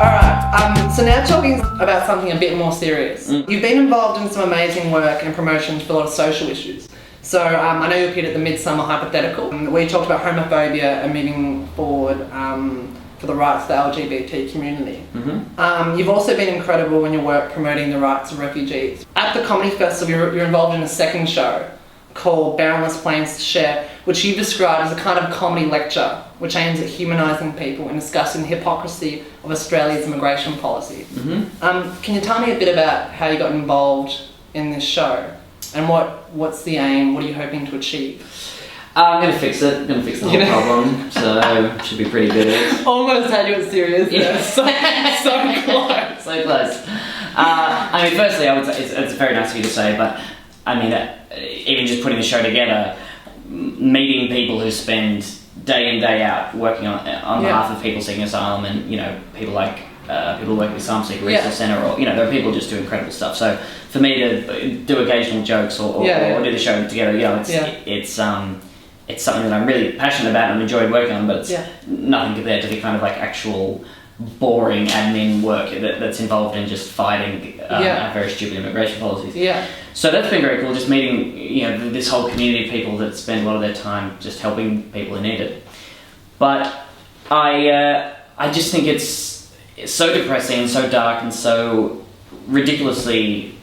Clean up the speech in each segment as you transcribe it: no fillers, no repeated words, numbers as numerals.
Alright, so now talking about something a bit more serious. You've been involved in some amazing work and promotions for a lot of social issues. So I know you appeared at the Midsummer Hypothetical, where you talked about homophobia and moving forward for the rights of the LGBT community. You've also been incredible in your work promoting the rights of refugees. At the Comedy Festival, you're involved in a second show called Boundless Planes to Share, which you've described as a kind of comedy lecture which aims at humanising people and discussing the hypocrisy of Australia's immigration policy. Can you tell me a bit about how you got involved in this show and what's the aim, what are you hoping to achieve? I'm going to fix it, I'm going to fix the whole problem, so should be pretty good at it. Almost had you at serious, yeah. So close. So close. I mean, firstly, I would say it's very nice of you to say, but I mean, even just putting the show together, meeting people who spend day in, day out working on behalf of people seeking asylum, and people like people working with Asylum Seeker Resource Centre, or there are people just do incredible stuff. So for me to do occasional jokes or do the show together, it's something that I'm really passionate about and enjoyed working on, but it's nothing compared to the kind of like actual boring admin work that's involved in just fighting our very stupid immigration policies. So that's been very cool, just meeting this whole community of people that spend a lot of their time just helping people who need it. But I just think it's so depressing and so dark and so ridiculously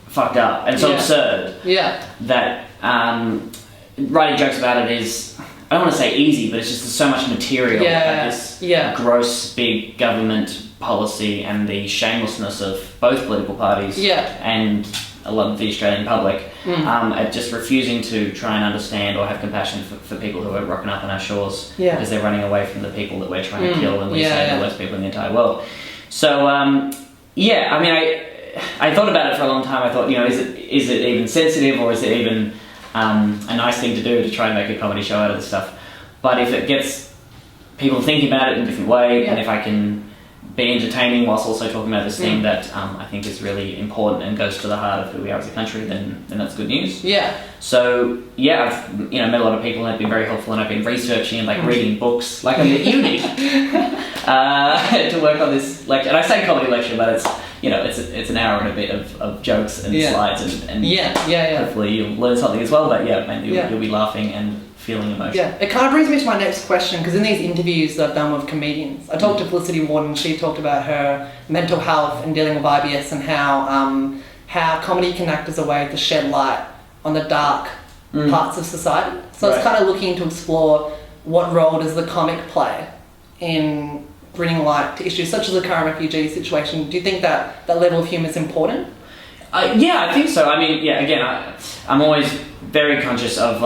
fucked up and so absurd that writing jokes about it is, I don't want to say easy, but it's just there's so much material about this gross big government policy and the shamelessness of both political parties and a lot of the Australian public at just refusing to try and understand or have compassion for people who are rocking up on our shores because they're running away from the people that we're trying to kill, and we say the worst people in the entire world. So I mean, I thought about it for a long time. I thought, is it even sensitive, or is it even a nice thing to do to try and make a comedy show out of this stuff? But if it gets people thinking about it in a different way, and if I can be entertaining whilst also talking about this thing that I think is really important and goes to the heart of who we are as a country, then that's good news. So I've met a lot of people and have been very helpful, and I've been researching and reading books like I'm at uni to work on this lecture. And I say comedy lecture, but it's an hour and a bit of jokes and slides and hopefully you'll learn something as well. But mainly you'll be laughing and feeling emotion. It kind of brings me to my next question, because in these interviews that I've done with comedians, I talked to Felicity Warden. She talked about her mental health and dealing with IBS, and how comedy can act as a way to shed light on the dark parts of society. So it's kind of looking to explore what role does the comic play in bringing light to issues such as the current refugee situation. Do you think that level of humour is important? I think so. I mean, again, I'm always very conscious of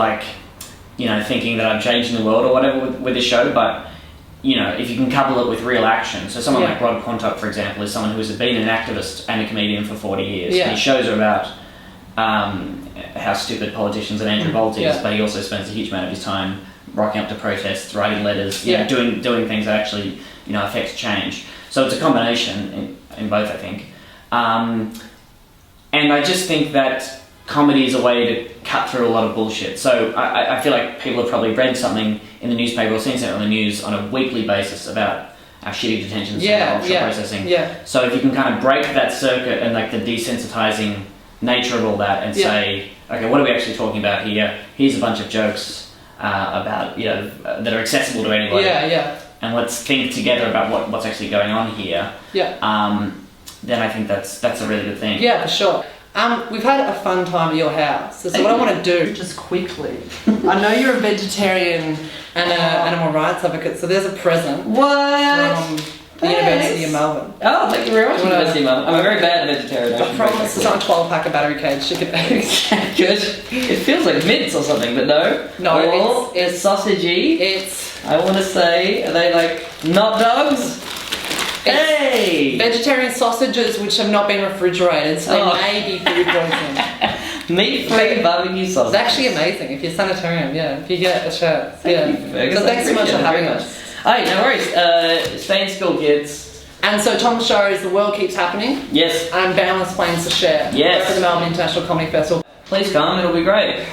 thinking that I'm changing the world or whatever with the show, but if you can couple it with real action. So someone like Rod Quantock, for example, is someone who has been an activist and a comedian for 40 years. And his shows are about how stupid politicians and Andrew Bolt is, but he also spends a huge amount of his time rocking up to protests, writing letters, doing things that actually affect change. So it's a combination in both, I think. And I just think that comedy is a way to cut through a lot of bullshit. So I feel like people have probably read something in the newspaper or seen something on the news on a weekly basis about our shitty detention center, offshore processing. So if you can kind of break that circuit and the desensitizing nature of all that and say, okay, what are we actually talking about here? Here's a bunch of jokes about that are accessible to anybody. And let's think together about what's actually going on here. Then I think that's a really good thing. For sure. We've had a fun time at your house. So what I want to do, just quickly, I know you're a vegetarian and an animal rights advocate, so there's a present from the University of Melbourne. Oh, thank you very much, University of Melbourne. I'm a very bad vegetarian. I promise it's not a 12-pack of battery cage chicken eggs. Good. It feels like mince or something, but no. No, it's sausagey. I want to say, are they like not dogs? Hey! Vegetarian sausages which have not been refrigerated, so they may be food poisoning. Meat-free barbecue sausage. It's actually amazing if you're sanitarian, if you get a chance. So thanks so much for having us. Hey, no worries. Stay in school, kids. And so Tom's show is The World Keeps Happening. Yes. And Boundless Planes to Share. Yes. For the Melbourne International Comedy Festival. Please come, it'll be great.